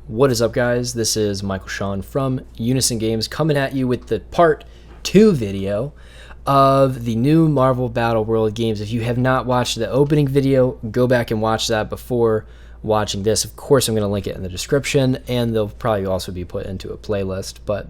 What is up, guys? This is Michael Sean from Unison Games coming at you with the part 2 video of the new Marvel Battleworld games. If you have not watched the opening video, go back and watch that before watching this. Of course, I'm going to link it in the description, and they'll probably also be put into a playlist. But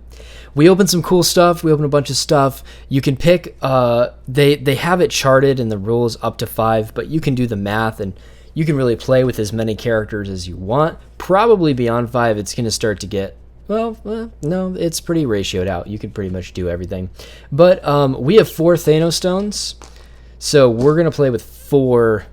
we opened some cool stuff. We opened a bunch of stuff. You can pick, they have it charted in the rules up to 5, but you can do the math and you can really play with as many characters as you want. Probably beyond 5, it's going to start to get, well, no, it's pretty ratioed out. You can pretty much do everything. But we have 4 Thanos stones, so we're going to play with 4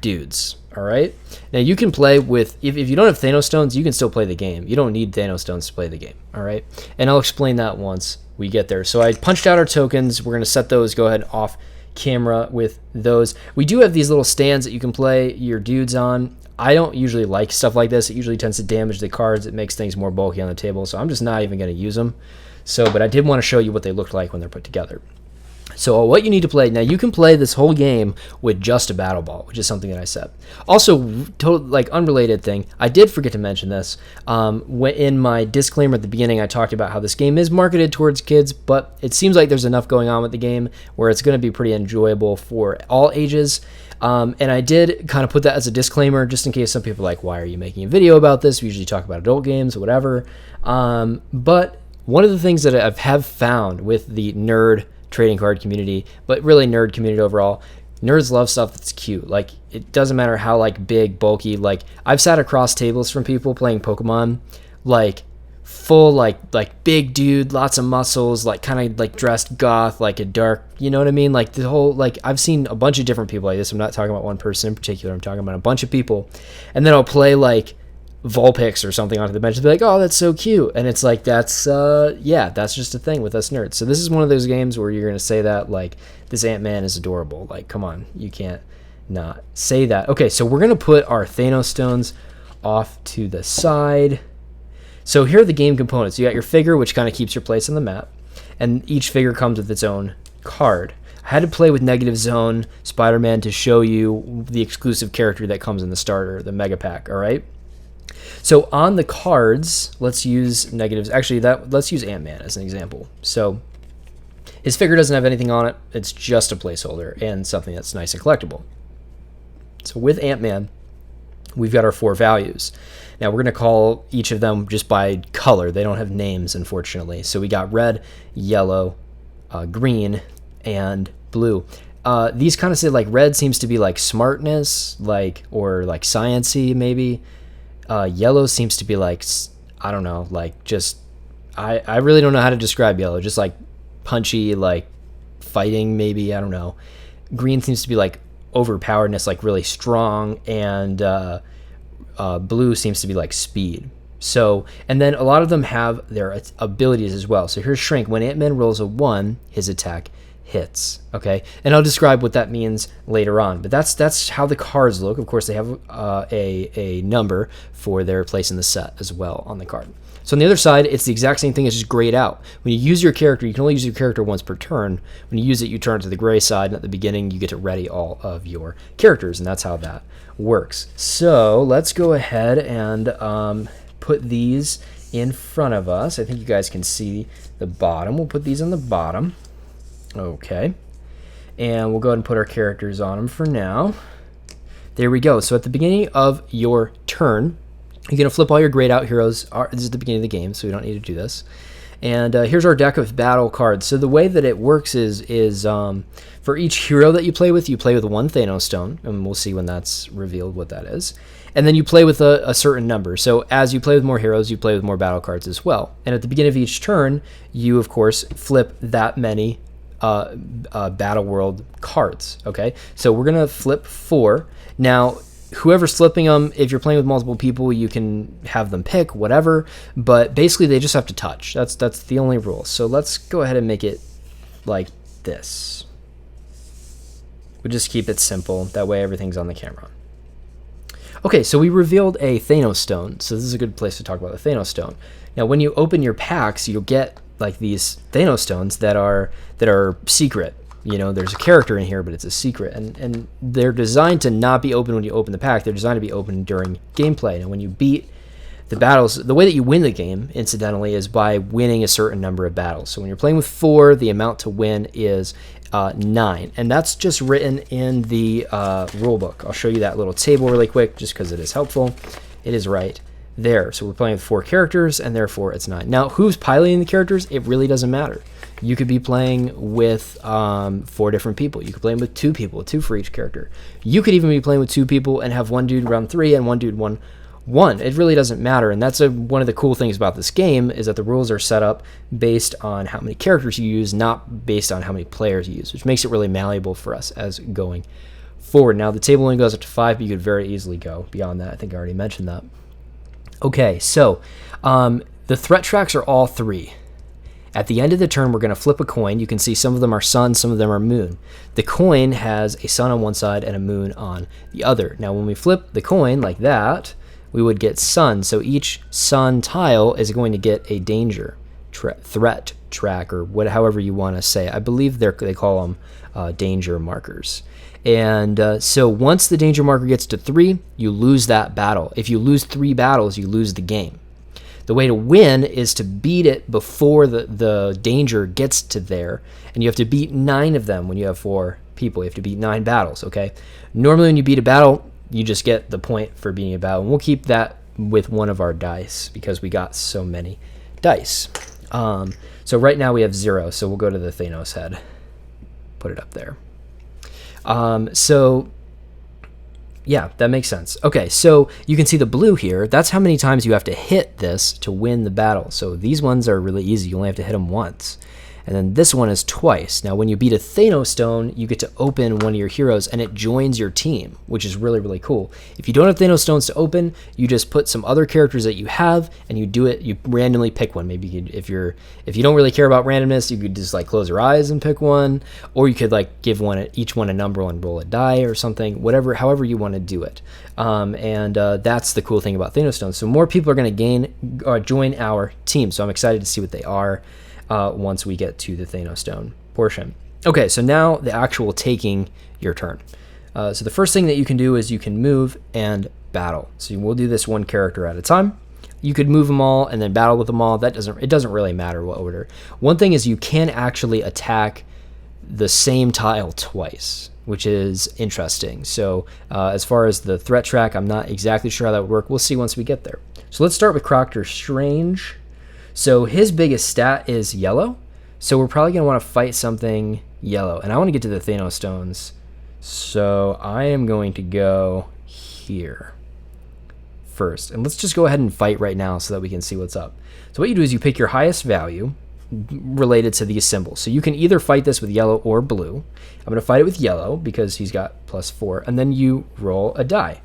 dudes, all right? Now, you can play with, if you don't have Thanos stones, you can still play the game. You don't need Thanos stones to play the game, all right? And I'll explain that once we get there. So I punched out our tokens. We're going to set those, go ahead and off camera with those. We do have these little stands that you can play your dudes on. I don't usually like stuff like this. It usually tends to damage the cards. It makes things more bulky on the table, so I'm just not even going to use them. But I did want to show you what they look like when they're put together. So what you need to play, now you can play this whole game with just a battle ball, which is something that I said. Also, unrelated thing, I did forget to mention this. In my disclaimer at the beginning, I talked about how this game is marketed towards kids, but it seems like there's enough going on with the game where it's going to be pretty enjoyable for all ages. And I did kind of put that as a disclaimer just in case some people are like, why are you making a video about this? We usually talk about adult games or whatever. But one of the things that I have found with the nerd trading card community, but really nerd community overall, nerds love stuff that's cute. Like, it doesn't matter how like big, bulky. Like, I've sat across tables from people playing Pokemon, like full like big dude, lots of muscles, like kind of like dressed goth, like a dark, you know what I mean? Like the whole, like, I've seen a bunch of different people like this. I'm not talking about one person in particular. I'm talking about a bunch of people. And then I'll play like Vulpix or something onto the bench and be like, oh, that's so cute. And it's like, that's that's just a thing with us nerds. So this is one of those games where you're going to say that, like, this Ant-Man is adorable. Like, come on, you can't not say that. Okay, so we're going to put our Thanos stones off to the side. So here are the game components. You got your figure, which kind of keeps your place on the map, and each figure comes with its own card. I had to play with Negative Zone Spider-Man to show you the exclusive character that comes in the starter, the Mega Pack, all right? So on the cards, let's use negatives. Actually, let's use Ant-Man as an example. So his figure doesn't have anything on it. It's just a placeholder and something that's nice and collectible. So with Ant-Man, we've got our 4 values. Now we're going to call each of them just by color. They don't have names, unfortunately. So we got red, yellow, green, and blue. These kind of say, like, red seems to be like smartness, like, or like science-y maybe. Yellow seems to be like, I don't know, like, just, I really don't know how to describe yellow. Just like punchy, like fighting maybe, I don't know. Green seems to be like overpoweredness, like really strong, and blue seems to be like speed. So, and then a lot of them have their abilities as well. So here's Shrink. When Ant-Man rolls a 1, his attack hits. Okay, and I'll describe what that means later on, but that's how the cards look. Of course, they have a number for their place in the set as well on the card. So on the other side, it's the exact same thing. It's just grayed out. When you use your character, you can only use your character once per turn. When you use it, you turn it to the gray side, and at the beginning you get to ready all of your characters, and that's how that works. So let's go ahead and put these in front of us. I think you guys can see the bottom. We'll put these on the bottom. Okay, and we'll go ahead and put our characters on them for now. There we go. So at the beginning of your turn, you're going to flip all your grayed out heroes. This is the beginning of the game, so we don't need to do this. And here's our deck of battle cards. So the way that it works is for each hero that you play with 1 Thanos stone, and we'll see when that's revealed what that is. And then you play with a certain number. So as you play with more heroes, you play with more battle cards as well. And at the beginning of each turn, you, of course, flip that many Battleworld cards. Okay, so we're gonna flip 4. Now, whoever's flipping them, if you're playing with multiple people, you can have them pick whatever, but basically they just have to touch. That's the only rule. So let's go ahead and make it like this. We'll just keep it simple. That way everything's on the camera. Okay, so we revealed a Thanos stone. So this is a good place to talk about the Thanos stone. Now, when you open your packs, you'll get like these Thanos stones that are secret. You know, there's a character in here, but it's a secret, and they're designed to not be open when you open the pack. They're designed to be open during gameplay. And when you beat the battles, the way that you win the game, incidentally, is by winning a certain number of battles. So when you're playing with 4, the amount to win is 9, and that's just written in the rule book. I'll show you that little table really quick just because it is helpful. It is right there. So we're playing with 4 characters, and therefore it's 9. Now, who's piloting the characters? It really doesn't matter. You could be playing with 4 different people. You could play with 2 people, 2 for each character. You could even be playing with 2 people and have one dude run 3 and one dude run 1. It really doesn't matter, and that's one of the cool things about this game is that the rules are set up based on how many characters you use, not based on how many players you use, which makes it really malleable for us as going forward. Now, the table only goes up to 5, but you could very easily go beyond that. I think I already mentioned that. Okay, so the threat tracks are all 3. At the end of the turn, we're going to flip a coin. You can see some of them are sun, some of them are moon. The coin has a sun on one side and a moon on the other. Now, when we flip the coin like that, we would get sun. So each sun tile is going to get a danger threat track, or however you want to say. I believe they call them danger markers. And so once the danger marker gets to 3, you lose that battle. If you lose 3 battles, you lose the game. The way to win is to beat it before the danger gets to there, and you have to beat 9 of them when you have 4 people. You have to beat 9 battles, okay? Normally when you beat a battle, you just get the point for beating a battle, and we'll keep that with one of our dice because we got so many dice. So right now we have 0, so we'll go to the Thanos head. Put it up there. So yeah, that makes sense. Okay, so you can see the blue here. That's how many times you have to hit this to win the battle. So these ones are really easy. You only have to hit them once. And then this one is twice. Now, when you beat a Thanos stone, you get to open one of your heroes, and it joins your team, which is really, really cool. If you don't have Thanos stones to open, you just put some other characters that you have, and you do it. You randomly pick one. Maybe you could, if you don't really care about randomness, you could just like close your eyes and pick one, or you could like give each one a number and roll a die or something. However you want to do it. That's the cool thing about Thanos stones. So more people are going to join our team. So I'm excited to see what they are. Once we get to the Thanos stone portion. Okay, so now the actual taking your turn. So the first thing that you can do is you can move and battle. So we'll do this one character at a time. You could move them all and then battle with them all. It doesn't really matter what order. One thing is you can actually attack the same tile twice, which is interesting. So as far as the threat track, I'm not exactly sure how that would work. We'll see once we get there. So let's start with Doctor Strange. So his biggest stat is yellow. So we're probably going to want to fight something yellow. And I want to get to the Thanos stones. So I am going to go here first. And let's just go ahead and fight right now so that we can see what's up. So what you do is you pick your highest value related to these symbols. So you can either fight this with yellow or blue. I'm going to fight it with yellow because he's got +4. And then you roll a die.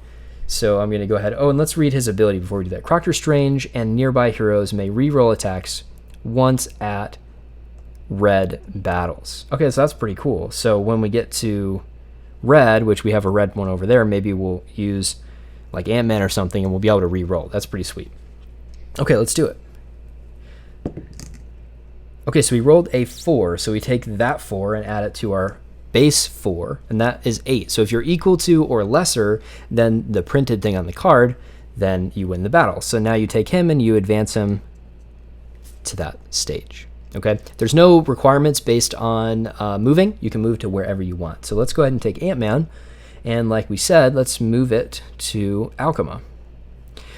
So I'm going to go ahead. Oh, and let's read his ability before we do that. Doctor Strange and nearby heroes may re-roll attacks once at red battles. Okay, so that's pretty cool. So when we get to red, which we have a red one over there, maybe we'll use like Ant-Man or something and we'll be able to re-roll. That's pretty sweet. Okay, let's do it. Okay, so we rolled a 4. So we take that 4 and add it to our base 4, and that is 8. So if you're equal to or lesser than the printed thing on the card, then you win the battle. So now you take him and you advance him to that stage. Okay, there's no requirements based on moving. You can move to wherever you want. So let's go ahead and take Ant-Man, and like we said, let's move it to Alchema.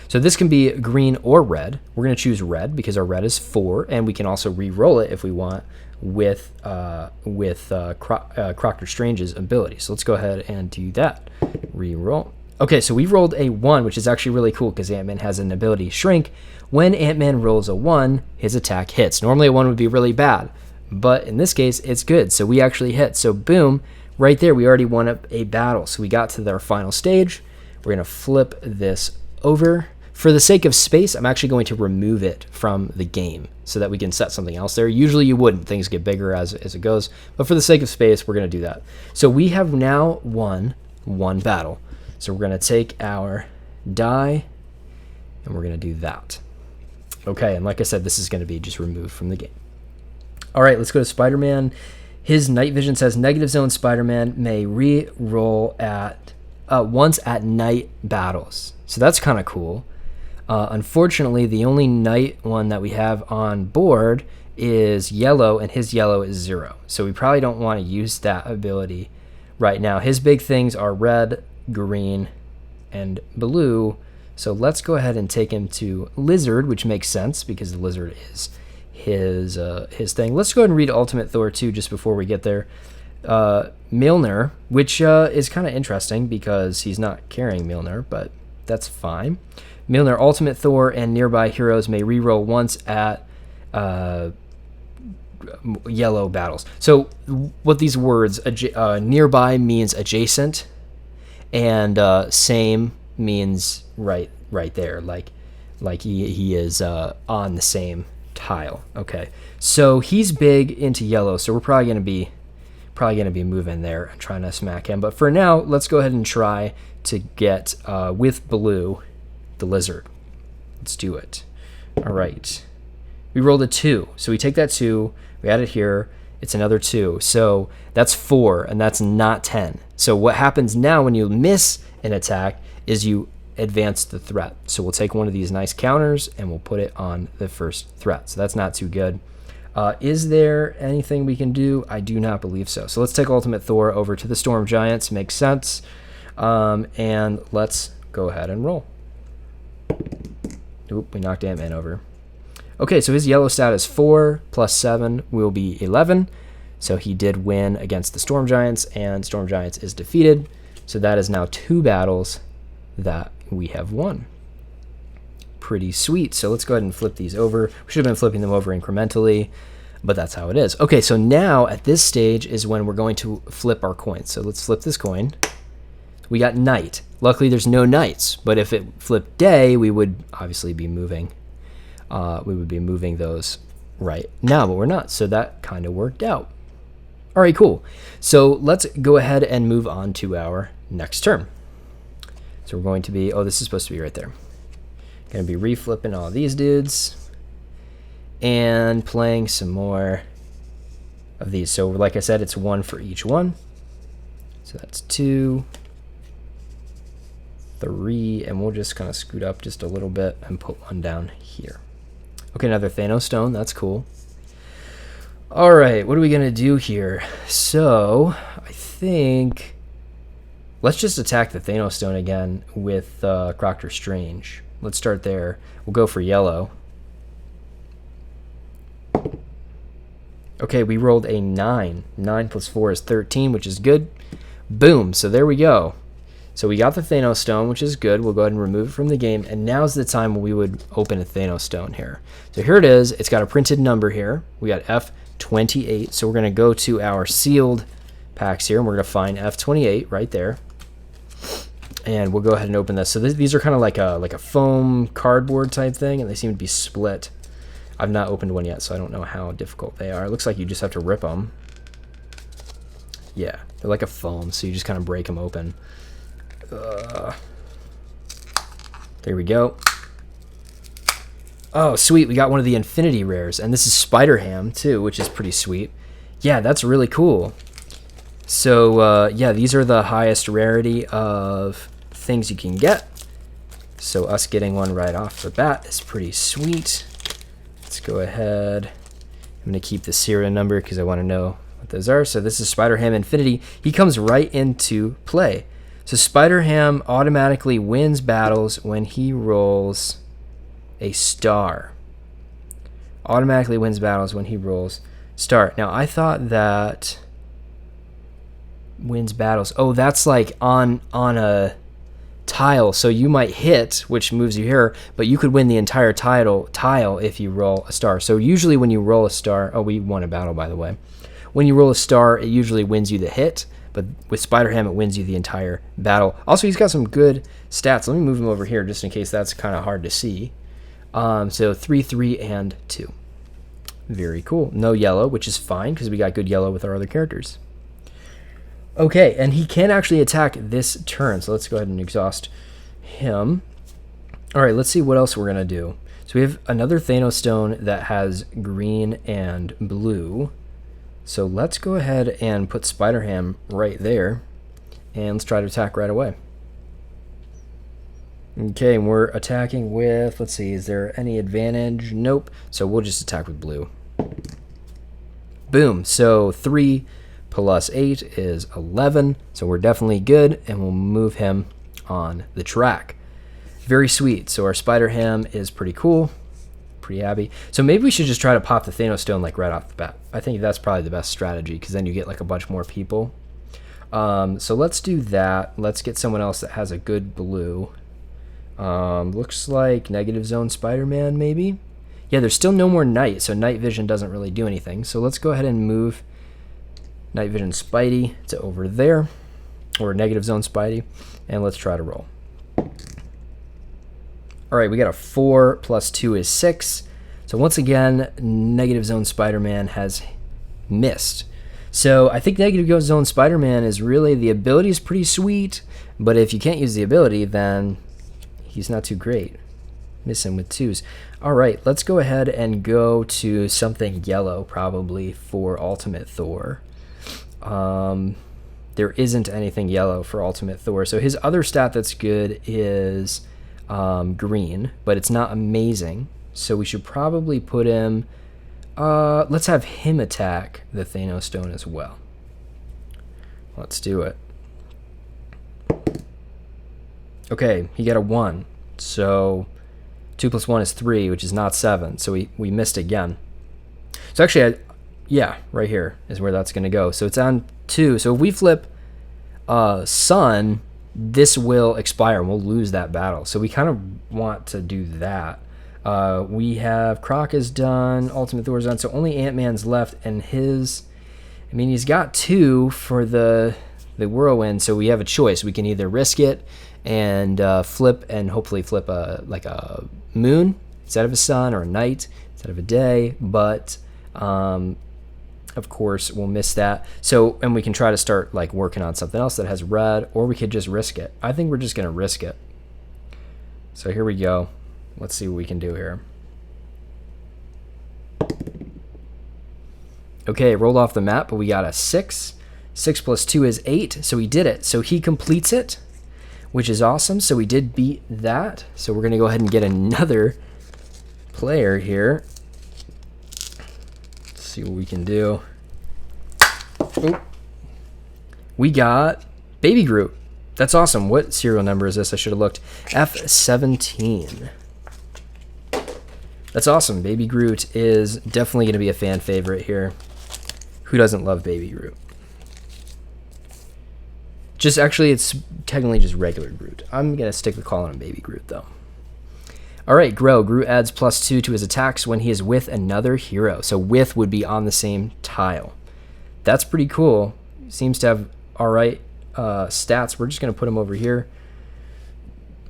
So this can be green or red. We're going to choose red because our red is 4, and we can also re-roll it if we want with Doctor Strange's ability. So let's go ahead and do that. Re-roll. Okay, so we rolled a 1, which is actually really cool because Ant-Man has an ability, Shrink. When Ant-Man rolls a 1, his attack hits. Normally a 1 would be really bad, but in this case, it's good. So we actually hit. So boom, right there, we already won a battle. So we got to their final stage. We're going to flip this over. For the sake of space, I'm actually going to remove it from the game so that we can set something else there. Usually you wouldn't. Things get bigger as it goes. But for the sake of space, we're going to do that. So we have now won 1 battle. So we're going to take our die, and we're going to do that. Okay, and like I said, this is going to be just removed from the game. All right, let's go to Spider-Man. His night vision says negative zone Spider-Man may re-roll at once at night battles. So that's kind of cool. Unfortunately, the only knight one that we have on board is yellow, and his yellow is 0. So we probably don't want to use that ability right now. His big things are red, green, and blue. So let's go ahead and take him to lizard, which makes sense because the lizard is his thing. Let's go ahead and read Ultimate Thor 2 just before we get there. Mjolnir, which is kind of interesting because he's not carrying Mjolnir, but that's fine. Mjolnir, Ultimate Thor, and nearby heroes may reroll once at yellow battles. So what these words, nearby means adjacent, and same means right there, like he is on the same tile. Okay, so he's big into yellow, so we're probably gonna be moving there and trying to smack him. But for now, let's go ahead and try to get with blue the lizard. Let's do it. All right, we rolled a 2, so we take that 2, we add it here, it's another 2, so that's 4, and that's not 10. So what happens now when you miss an attack is you advance the threat. So we'll take one of these nice counters and we'll put it on the first threat. So that's not too good. Is there anything we can do? I do not believe so. So let's take Ultimate Thor over to the Storm Giants. Makes sense. And let's go ahead and roll. Oop, we knocked Ant-Man over. Okay, so his yellow stat is 4 plus 7 will be 11. So he did win against the Storm Giants, and Storm Giants is defeated. So that is now 2 battles that we have won. Pretty sweet. So let's go ahead and flip these over. We should have been flipping them over incrementally, but that's how it is. Okay, so now at this stage is when we're going to flip our coins. So let's flip this coin. We got knight. Luckily there's no knights, but if it flipped day, we would obviously be moving. We would be moving those right now, but we're not. So that kind of worked out. All right, cool. So let's go ahead and move on to our next turn. So we're going to be, oh, this is supposed to be right there. Going to be reflipping all these dudes and playing some more of these. So like I said, it's 1 for each one. So that's 2, 3, and we'll just kind of scoot up just a little bit and put one down here. Okay, another Thanos stone. That's cool. All right, what are we going to do here? So I think let's just attack the Thanos stone again with Doctor Strange. Let's start there. We'll go for yellow. Okay, we rolled a 9. 9 plus 4 is 13, which is good. Boom, so there we go. So we got the Thanos stone, which is good. We'll go ahead and remove it from the game, and now's the time when we would open a Thanos stone here. So here it is. It's got a printed number here. We got F28, so we're going to go to our sealed packs here, and we're going to find F28 right there. And we'll go ahead and open this. So these are kind of like a foam cardboard type thing, and they seem to be split. I've not opened one yet, so I don't know how difficult they are. It looks like you just have to rip them. Yeah, they're like a foam, so you just kind of break them open. There we go. Oh, sweet. We got one of the Infinity Rares, and this is Spider-Ham, too, which is pretty sweet. Yeah, that's really cool. So, yeah, these are the highest rarity of things you can get. So us getting one right off the bat is pretty sweet. Let's go ahead. I'm going to keep the serial number because I want to know what those are. So this is Spider-Ham Infinity. He comes right into play. So Spider-Ham automatically wins battles when he rolls a star. Automatically wins battles when he rolls star. Now, I thought that wins battles. Oh, that's like on a tile. So you might hit, which moves you here, but you could win the entire tile if you roll a star. So usually when you roll a star, oh, we won a battle, by the way. When you roll a star, it usually wins you the hit, but with Spider-Ham, it wins you the entire battle. Also, he's got some good stats. Let me move him over here just in case that's kind of hard to see. So 3, 3, and 2. Very cool. No yellow, which is fine because we got good yellow with our other characters. Okay, and he can actually attack this turn, so let's go ahead and exhaust him. All right, let's see what else we're going to do. So we have another Thanos stone that has green and blue. So let's go ahead and put Spider-Ham right there, and let's try to attack right away. Okay, and we're attacking with, let's see, is there any advantage? Nope. So we'll just attack with blue. Boom. So 3 plus 8 is 11. So we're definitely good, and we'll move him on the track. Very sweet. So our Spider Ham is pretty cool. Pretty happy. So maybe we should just try to pop the Thanos stone like right off the bat. I think that's probably the best strategy, because then you get like a bunch more people. So let's do that. Let's get someone else that has a good blue. Looks like Negative Zone Spider-Man, maybe? Yeah, there's still no more night, so night vision doesn't really do anything. So let's go ahead and move night vision Spidey to over there, or Negative Zone Spidey, and let's try to roll. All right, we got a 4 plus 2 is 6. So once again, Negative Zone Spider-Man has missed. So I think Negative Zone Spider-Man is really, the ability is pretty sweet, but if you can't use the ability, then he's not too great. Miss him with 2s. All right, let's go ahead and go to something yellow, probably, for Ultimate Thor. There isn't anything yellow for Ultimate Thor. So his other stat that's good is green, but it's not amazing. So we should probably put him... let's have him attack the Thanos stone as well. Let's do it. Okay, he got a 1. So 2 plus 1 is 3, which is not 7. So we missed again. So actually, yeah, right here is where that's going to go. So it's on 2. So if we flip Sun, this will expire and we'll lose that battle. So we kind of want to do that. We have Croc is done, Ultimate Thor's done, so only Ant-Man's left, and his... I mean, he's got 2 for the Whirlwind, so we have a choice. We can either risk it and flip, and hopefully flip like a moon instead of a sun, or a night instead of a day, but of course we'll miss that. So, and we can try to start like working on something else that has red, or we could just risk it. I think we're just gonna risk it. So here we go. Let's see what we can do here. Okay, rolled off the map, but we got a 6. 6 plus 2 is 8, so we did it. So he completes it, which is awesome. So we did beat that. So we're going to go ahead and get another player here. Let's see what we can do. Oh. We got Baby Groot. That's awesome. What serial number is this? I should have looked. F17. That's awesome. Baby Groot is definitely going to be a fan favorite here. Who doesn't love Baby Groot? Just actually, it's technically just regular Groot. I'm going to stick with calling him Baby Groot, though. All right, Grow. Groot adds +2 to his attacks when he is with another hero. So with would be on the same tile. That's pretty cool. Seems to have all right stats. We're just going to put him over here.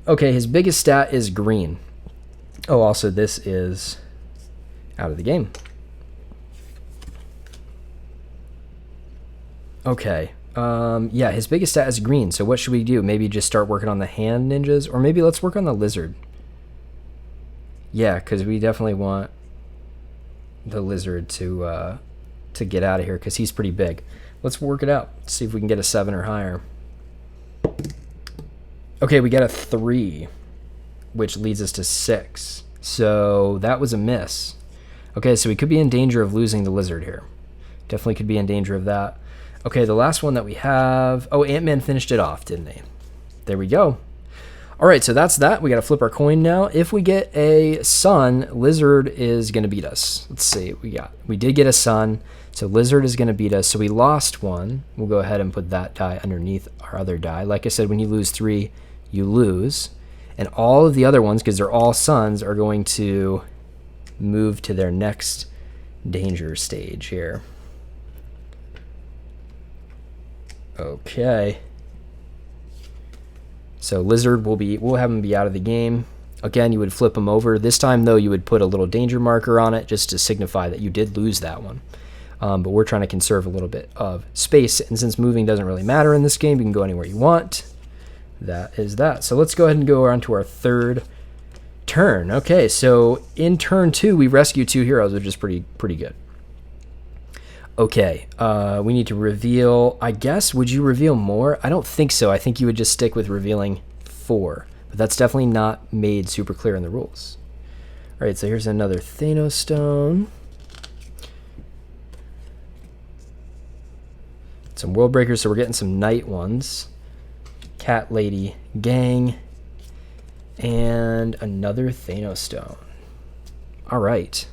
Okay, his biggest stat is green. Oh, also, this is out of the game. Okay. Yeah, his biggest stat is green. So what should we do? Maybe just start working on the hand ninjas? Or maybe let's work on the lizard. Yeah, because we definitely want the lizard to get out of here, because he's pretty big. Let's work it out. See if we can get a 7 or higher. Okay, we got a 3, which leads us to 6. So that was a miss. Okay, so we could be in danger of losing the lizard here. Definitely could be in danger of that. Okay, the last one that we have... Oh, Ant-Man finished it off, didn't he? There we go. All right, so that's that. We got to flip our coin now. If we get a sun, lizard is going to beat us. Let's see what we got. We did get a sun, so lizard is going to beat us. So we lost one. We'll go ahead and put that die underneath our other die. Like I said, when you lose 3, you lose. And all of the other ones, because they're all suns, are going to move to their next danger stage here. Okay. So lizard we'll have him be out of the game. Again, you would flip him over. This time, though, you would put a little danger marker on it just to signify that you did lose that one. But we're trying to conserve a little bit of space. And since moving doesn't really matter in this game, you can go anywhere you want. That is that. So let's go ahead and go on to our third turn. Okay, so in turn 2, we rescue 2 heroes, which is pretty good. Okay, we need to reveal, I guess, would you reveal more? I don't think so. I think you would just stick with revealing 4. But but that's definitely not made super clear in the rules. All right, so here's another Thanos stone. Some world breakers, so we're getting some night ones. Cat lady gang. And another Thanos stone. All right.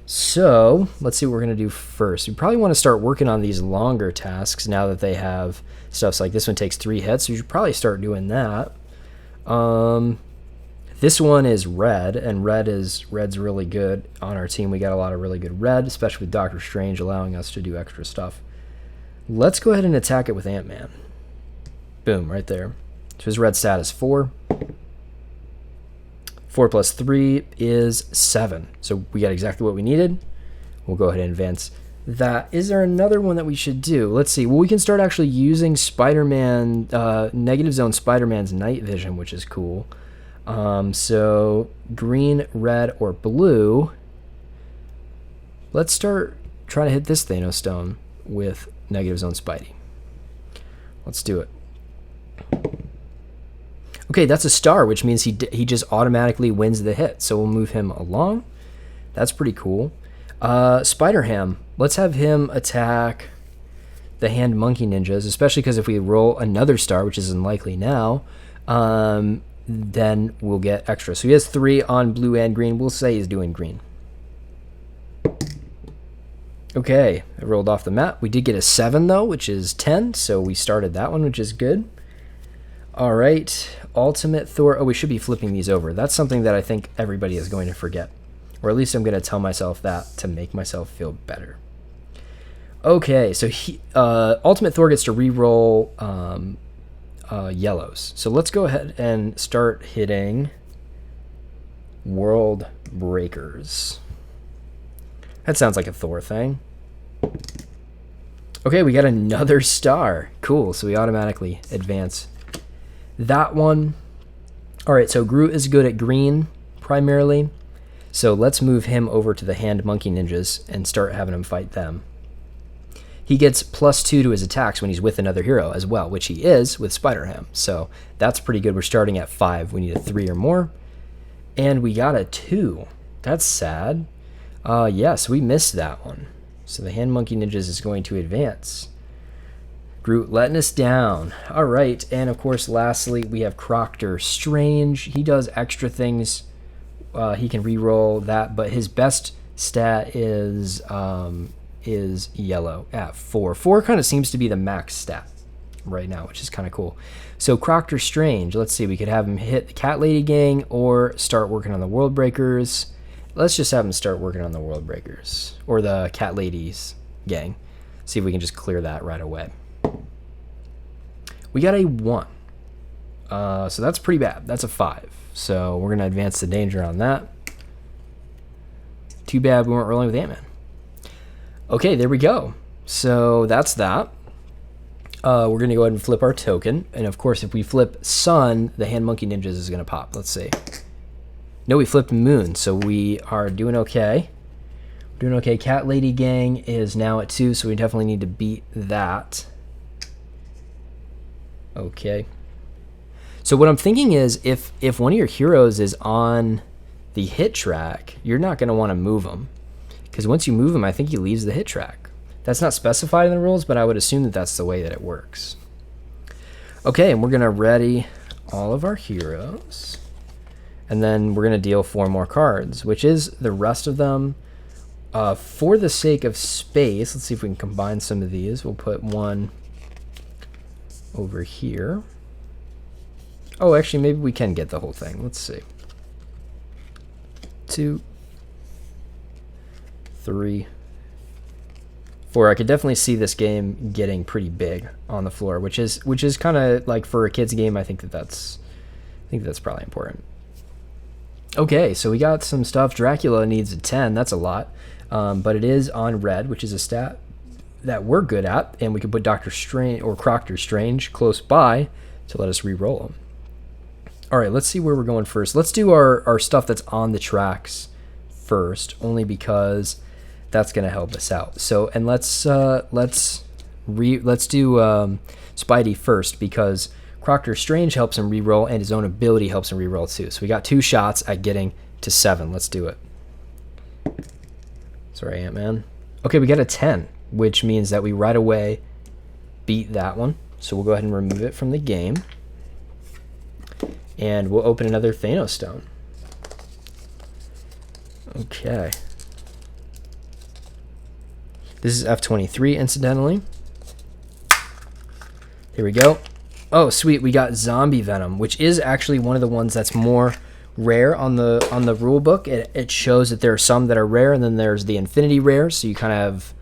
So let's see what we're going to do first. We probably want to start working on these longer tasks now that they have stuff. So like this one takes 3 hits, so you should probably start doing that. This one is red, and red's really good on our team. We got a lot of really good red, especially with Doctor Strange allowing us to do extra stuff. Let's go ahead and attack it with Ant-Man. Boom, right there. So his red stat is 4. 4 plus 3 is 7. So we got exactly what we needed. We'll go ahead and advance that. Is there another one that we should do? Let's see. Well, we can start actually using Spider-Man, Negative Zone Spider-Man's night vision, which is cool. So green, red, or blue. Let's start trying to hit this Thanos stone with Negative Zone Spidey. Let's do it. Okay, that's a star, which means he just automatically wins the hit. So we'll move him along. That's pretty cool. Spider-Ham. Let's have him attack the hand monkey ninjas, especially because if we roll another star, which is unlikely now, then we'll get extra. So he has 3 on blue and green. We'll say he's doing green. Okay, it rolled off the map. We did get a 7, though, which is 10. So we started that one, which is good. All right, Ultimate Thor. Oh, we should be flipping these over. That's something that I think everybody is going to forget. Or at least I'm going to tell myself that to make myself feel better. Okay, so Ultimate Thor gets to re-roll yellows. So let's go ahead and start hitting World Breakers. That sounds like a Thor thing. Okay, we got another star. Cool, so we automatically advance that one. All right, so Groot is good at green primarily. So let's move him over to the hand monkey ninjas and start having him fight them. He gets +2 to his attacks when he's with another hero as well, which he is with Spider-Ham. So that's pretty good. We're starting at 5. We need a 3 or more. And we got a 2. That's sad. Yes, we missed that one. So the hand monkey ninjas is going to advance. Groot letting us down. All right, and of course, lastly, we have Doctor Strange. He does extra things. He can re-roll that, but his best stat is yellow at 4. 4 kind of seems to be the max stat right now, which is kind of cool. So Doctor Strange, let's see, we could have him hit the Cat Lady Gang or start working on the World Breakers. Let's just have him start working on the World Breakers or the Cat Ladies Gang. See if we can just clear that right away. We got a 1. So that's pretty bad. That's a 5. So we're going to advance the danger on that. Too bad we weren't rolling with Ant-Man. Okay, there we go. So that's that. We're going to go ahead and flip our token. And of course, if we flip Sun, the hand monkey ninjas is going to pop. Let's see. No, we flipped Moon, so we are doing okay. Doing okay. Cat Lady Gang is now at 2, so we definitely need to beat that. Okay. So what I'm thinking is if one of your heroes is on the hit track, you're not going to want to move them. Because once you move him, I think he leaves the hit track. That's not specified in the rules, but I would assume that that's the way that it works. Okay, and we're going to ready all of our heroes. And then we're going to deal 4 more cards, which is the rest of them. For the sake of space, let's see if we can combine some of these. We'll put 1 over here. Oh, actually, maybe we can get the whole thing. Let's see. 2, 3, 4. I could definitely see this game getting pretty big on the floor, which is kind of like for a kids game. I think that's probably important. Okay, so we got some stuff. Dracula needs a 10. That's a lot, but it is on red, which is a stat that we're good at, and we can put Doctor Strange or Doctor Strange close by to let us re-roll them. All right, let's see where we're going first. Let's do our stuff that's on the tracks first, only because that's going to help us out. So, and let's do Spidey first, because Proctor Strange helps him reroll, and his own ability helps him reroll too. So we got 2 shots at getting to 7. Let's do it. Sorry, Ant-Man. Okay, we got a 10, which means that we right away beat that one. So we'll go ahead and remove it from the game. And we'll open another Thanos stone. Okay. This is F23, incidentally. Here we go. Oh, sweet. We got Zombie Venom, which is actually one of the ones that's more rare on the rule book. It shows that there are some that are rare, and then there's the infinity rare. So you kind of have,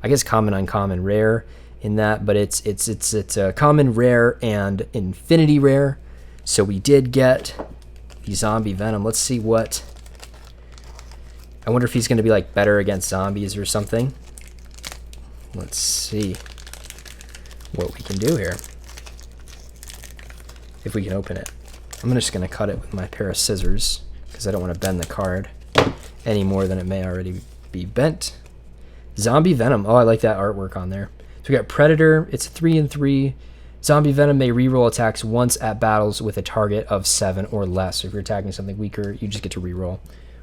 I guess, common, uncommon, rare in that, but it's a common, rare, and infinity rare. So we did get the Zombie Venom. Let's see what. I wonder if he's going to be like better against zombies or something. Let's see what we can do here. If we can open it. I'm just going to cut it with my pair of scissors because I don't want to bend the card any more than it may already be bent. Zombie Venom. Oh, I like that artwork on there. So we got Predator. It's 3/3. Zombie Venom may reroll attacks once at battles with a target of 7 or less. So if you're attacking something weaker, you just get to reroll,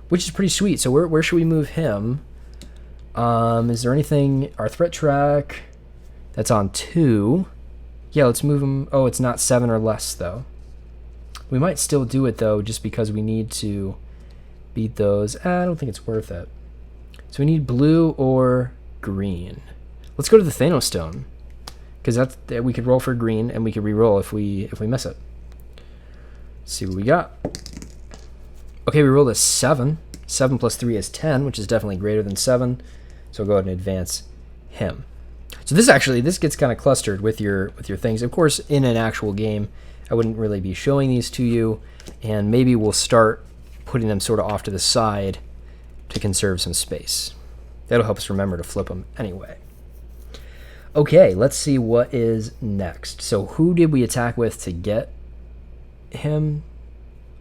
which is pretty sweet. So where should we move him? Is there anything? Our threat track, that's on 2. Yeah, let's move him. Oh, it's not 7 or less, though. We might still do it, though, just because we need to beat those. I don't think it's worth it. So we need blue or green. Let's go to the Thanos stone, because we could roll for green, and we could re-roll if we miss it. Let's see what we got. Okay, we rolled a 7. 7 plus 3 is 10, which is definitely greater than 7. So we'll go ahead and advance him. So this gets kind of clustered with your things. Of course, in an actual game, I wouldn't really be showing these to you, and maybe we'll start putting them sort of off to the side to conserve some space. That'll help us remember to flip them anyway. Okay, let's see what is next. So who did we attack with to get him?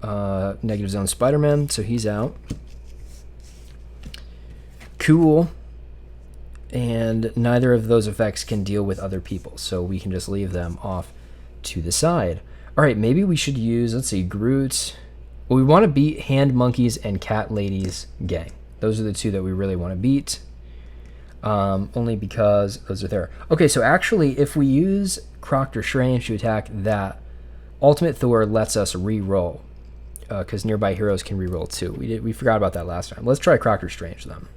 Negative Zone Spider-Man, so he's out. Cool. And neither of those effects can deal with other people, so we can just leave them off to the side. All right, maybe we should use, let's see, Groot. Well, we want to beat Hand Monkeys and Cat Ladies Gang. Those are the 2 that we really want to beat, only because those are there. Okay, so actually, if we use Proctor Strange to attack that, Ultimate Thor lets us re-roll, because nearby heroes can re-roll too. We forgot about that last time. Let's try Proctor Strange then.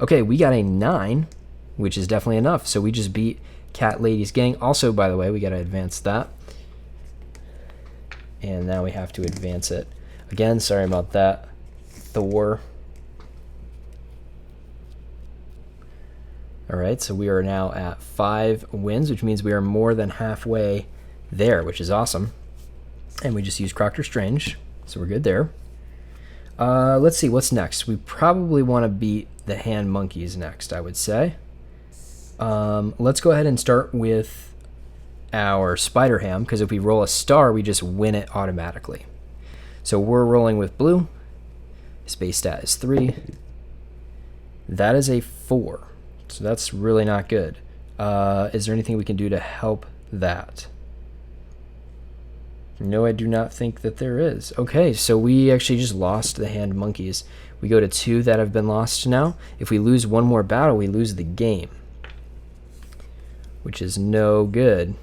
Okay, we got a 9, which is definitely enough. So we just beat Cat Ladies Gang. Also, by the way, we got to advance that. And now we have to advance it. Again, sorry about that. Thor. All right, so we are now at 5 wins, which means we are more than halfway there, which is awesome. And we just used Proctor Strange, so we're good there. Let's see, what's next? We probably want to beat the Hand Monkeys next, I would say. Let's go ahead and start with our Spider-Ham, because if we roll a star, we just win it automatically. So we're rolling with blue. His base stat is 3. That is a 4. So that's really not good. Is there anything we can do to help that? No, I do not think that there is. Okay, so we actually just lost the Hand Monkeys. We go to 2 that have been lost now. If we lose one more battle, we lose the game, which is no good.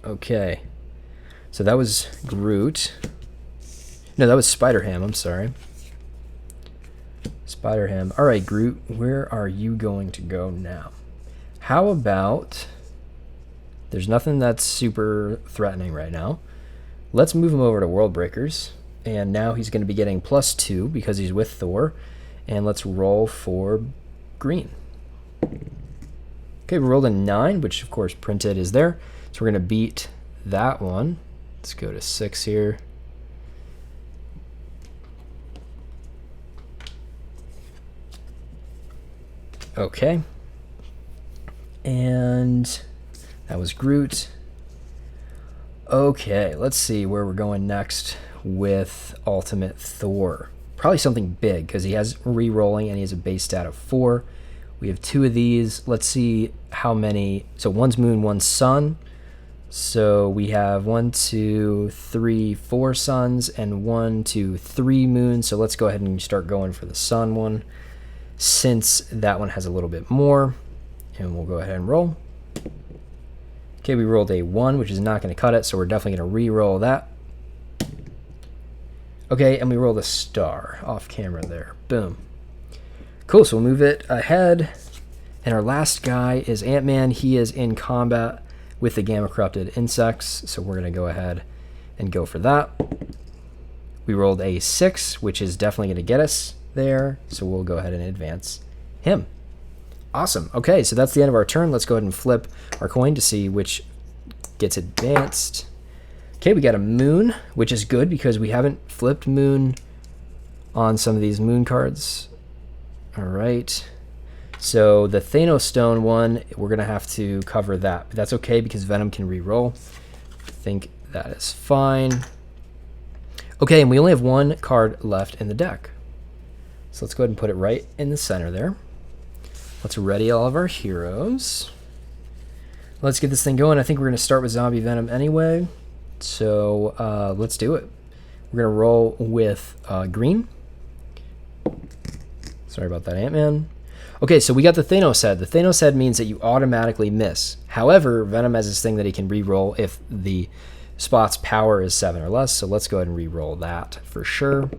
Okay, so that was Groot. No, that was Spider-Ham, I'm sorry. Spider-Ham. All right, Groot, where are you going to go now? How about... There's nothing that's super threatening right now. Let's move him over to World Breakers. And now he's going to be getting +2 because he's with Thor. And let's roll for green. Okay, we rolled a 9, which of course printed is there. So we're going to beat that one. Let's go to 6 here. Okay. And that was Groot. Okay, let's see where we're going next with Ultimate Thor. Probably something big, because he has re-rolling and he has a base stat of 4. We have 2 of these. Let's see how many. So one's moon, one's sun. So we have 1, 2, 3, 4 suns and 1, 2, 3 moons. So let's go ahead and start going for the sun one, since that one has a little bit more. And we'll go ahead and roll. Okay, we rolled a 1, which is not going to cut it, so we're definitely going to re-roll that. Okay, and we rolled a star off camera there. Boom. Cool, so we'll move it ahead. And our last guy is Ant-Man. He is in combat with the Gamma Corrupted Insects, so we're going to go ahead and go for that. We rolled a 6, which is definitely going to get us there, so we'll go ahead and advance him. Awesome. Okay, so that's the end of our turn. Let's go ahead and flip our coin to see which gets advanced. Okay, we got a moon, which is good because we haven't flipped moon on some of these moon cards. All right. So the Thanos stone one, we're going to have to cover that. But that's okay because Venom can re-roll. I think that is fine. Okay, and we only have 1 card left in the deck. So let's go ahead and put it right in the center there. Let's ready all of our heroes. Let's get this thing going. I think we're going to start with Zombie Venom anyway. So let's do it. We're going to roll with green. Sorry about that, Ant-Man. Okay, so we got the Thanos head. The Thanos head means that you automatically miss. However, Venom has this thing that he can re-roll if the spot's power is 7 or less. So let's go ahead and re-roll that for sure.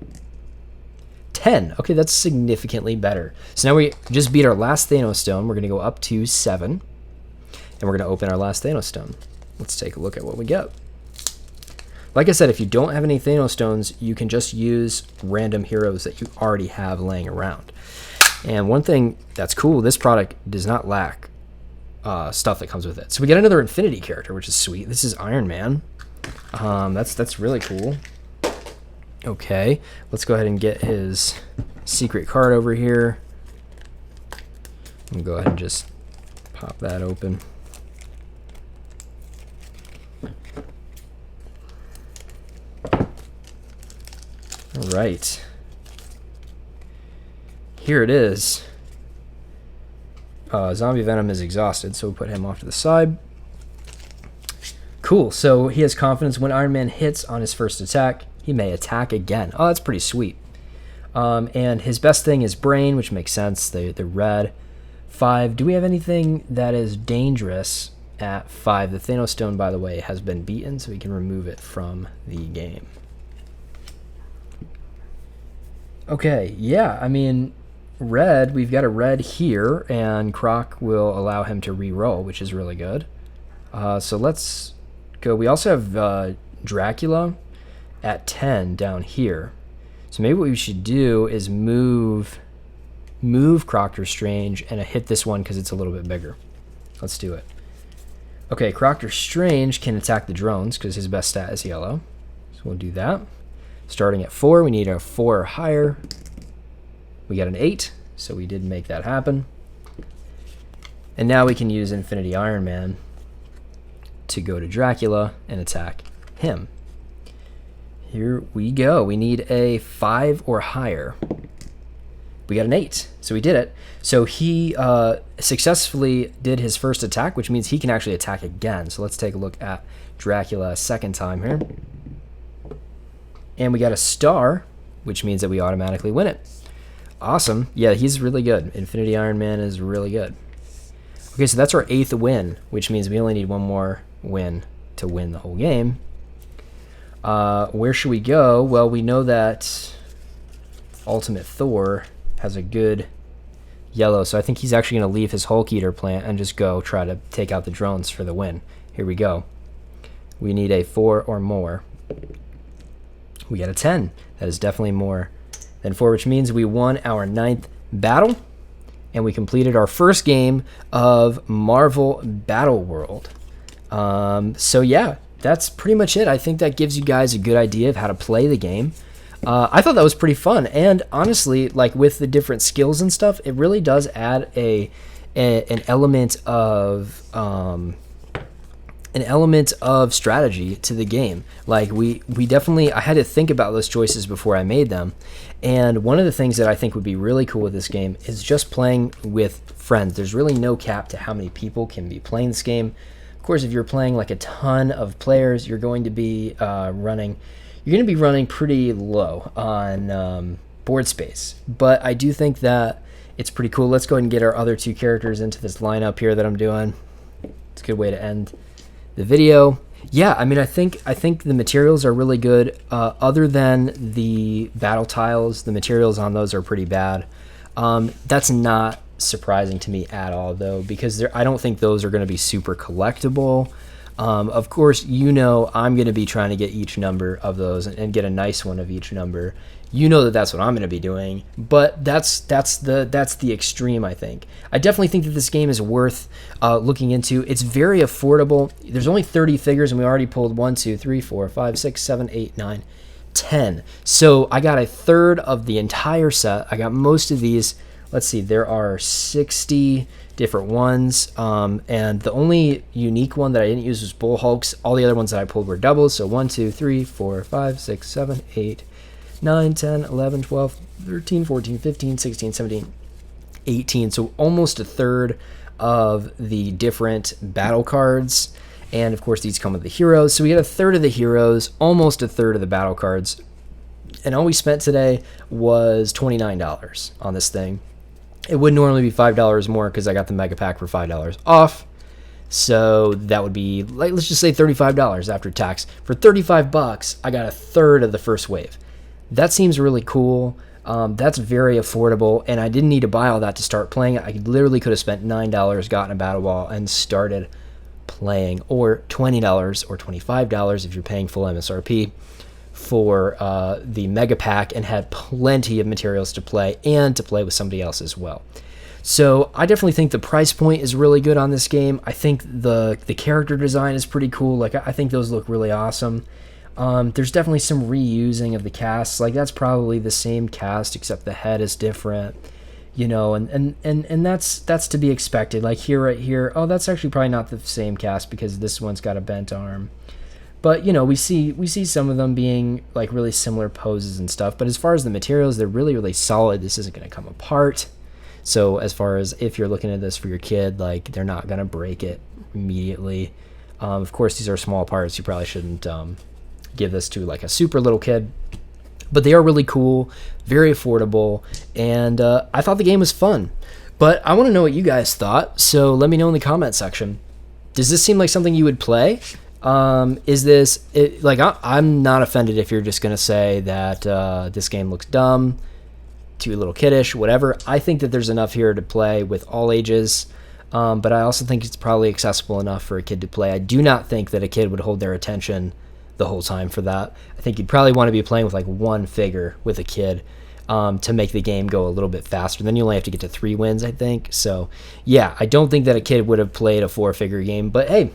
10. Okay, that's significantly better. So now we just beat our last Thanos stone. We're going to go up to 7. And we're going to open our last Thanos stone. Let's take a look at what we get. Like I said, if you don't have any Thanos stones, you can just use random heroes that you already have laying around. And one thing that's cool, this product does not lack stuff that comes with it. So we get another Infinity character, which is sweet. This is Iron Man. That's really cool. Okay, let's go ahead and get his secret card over here. And go ahead and just pop that open. All right. Here it is. Zombie Venom is exhausted, so we'll put him off to the side. Cool, so he has confidence when Iron Man hits on his first attack, he may attack again. Oh, that's pretty sweet. And his best thing is Brain, which makes sense. They're red. 5. Do we have anything that is dangerous at 5? The Thanos Stone, by the way, has been beaten, so we can remove it from the game. Okay, yeah, I mean, red, we've got a red here, and Croc will allow him to re-roll, which is really good. So let's go. We also have Dracula at 10 down here. So maybe what we should do is move Proctor Strange and hit this one because it's a little bit bigger. Let's do it. Okay, Proctor Strange can attack the drones because his best stat is yellow. So we'll do that. Starting at 4, we need a 4 or higher. We got an 8, so we did make that happen. And now we can use Infinity Iron Man to go to Dracula and attack him. Here we go. We need a 5 or higher. We got an 8, so we did it. So he successfully did his first attack, which means he can actually attack again. So let's take a look at Dracula a second time here. And we got a star, which means that we automatically win it. Awesome. Yeah, he's really good. Infinity Iron Man is really good. Okay, so that's our 8th win, which means we only need 1 more win to win the whole game. Where should we go? Well, we know that Ultimate Thor has a good yellow, so I think he's actually going to leave his Hulk Eater plant and just go try to take out the drones for the win. Here we go. We need a 4 or more. We got a 10. That is definitely more than 4, which means we won our 9th battle, and we completed our first game of Marvel Battleworld. So yeah, that's pretty much it. I think that gives you guys a good idea of how to play the game. I thought that was pretty fun, and honestly, like with the different skills and stuff, it really does add an element of an element of strategy to the game. Like we definitely, I had to think about those choices before I made them. And one of the things that I think would be really cool with this game is just playing with friends. There's really no cap to how many people can be playing this game. Of course, if you're playing like a ton of players, you're going to be running pretty low on board space. But I do think that it's pretty cool. Let's go ahead and get our other two characters into this lineup here that I'm doing. It's a good way to end the video. Yeah, I mean, I think the materials are really good. Other than the battle tiles, the materials on those are pretty bad. That's not surprising to me at all, though, because I don't think those are going to be super collectible. Of course, I'm going to be trying to get each number of those and get a nice one of each number. That's what I'm going to be doing, but that's the extreme. I think I definitely think that this game is worth looking into. It's very affordable. There's only 30 figures, and we already pulled 1, 2, 3, 4, 5, 6, 7, 8, 9, 10. So I got a third of the entire set. I got most of these. Let's see, there are 60 different ones, and the only unique one that I didn't use was Bull Hulks. All the other ones that I pulled were doubles. So 1, 2, 3, 4, 5, 6, 7, 8, 9, 10, 11, 12, 13, 14, 15, 16, 17, 18. So almost a third of the different battle cards. And of course, these come with the heroes. So we get a third of the heroes, almost a third of the battle cards. And all we spent today was $29 on this thing. It would normally be $5 more because I got the mega pack for $5 off. So that would be, like, let's just say $35 after tax. For $35, I got a third of the first wave. That seems really cool. That's very affordable, and I didn't need to buy all that to start playing. I literally could have spent $9, gotten a battle ball, and started playing, or $20 or $25 if you're paying full MSRP for the mega pack, and had plenty of materials to play and to play with somebody else as well. So I definitely think the price point is really good on this game. I think the character design is pretty cool. Like, I think those look really awesome. There's definitely some reusing of the casts. Like, that's probably the same cast except the head is different, and that's to be expected. Like right here, oh, that's actually probably not the same cast because this one's got a bent arm. But we see some of them being like really similar poses and stuff. But as far as the materials, they're really, really solid. This isn't going to come apart. So as far as if you're looking at this for your kid, like, they're not going to break it immediately. Of course, these are small parts. You probably shouldn't give this to like a super little kid, but they are really cool, very affordable, and I thought the game was fun. But I want to know what you guys thought, so let me know in the comment section. Does this seem like something you would play? Is this it? Like, I'm not offended if you're just gonna say that this game looks dumb, too little kiddish, whatever. I think that there's enough here to play with all ages, but I also think it's probably accessible enough for a kid to play. I do not think that a kid would hold their attention the whole time for that. I think you'd probably want to be playing with like one figure with a kid to make the game go a little bit faster. Then you only have to get to 3 wins, I think. So yeah, I don't think that a kid would have played a 4-figure game, but hey,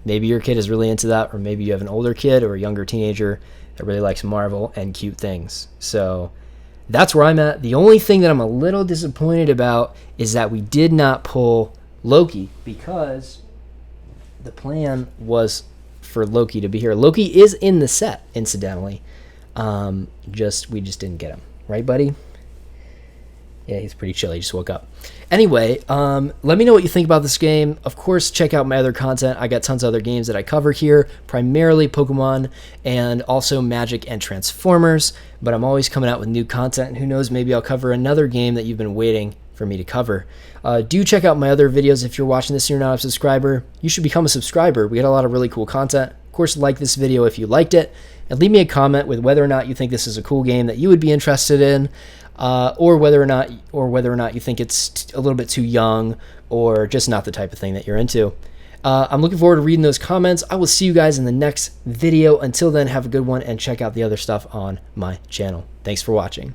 maybe your kid is really into that, or maybe you have an older kid or a younger teenager that really likes Marvel and cute things. So that's where I'm at. The only thing that I'm a little disappointed about is that we did not pull Loki, because the plan was for Loki to be here. Loki is in the set, incidentally. We just didn't get him. Right, buddy? Yeah, he's pretty chill. He just woke up. Anyway, let me know what you think about this game. Of course, check out my other content. I got tons of other games that I cover here, primarily Pokemon and also Magic and Transformers, but I'm always coming out with new content, and who knows, maybe I'll cover another game that you've been waiting for me to cover. Do check out my other videos. If you're watching this and you're not a subscriber, you should become a subscriber. We got a lot of really cool content. Of course, like this video if you liked it, and leave me a comment with whether or not you think this is a cool game that you would be interested in, or whether or not you think it's a little bit too young or just not the type of thing that you're into. I'm looking forward to reading those comments. I will see you guys in the next video. Until then, have a good one, and check out the other stuff on my channel. Thanks for watching.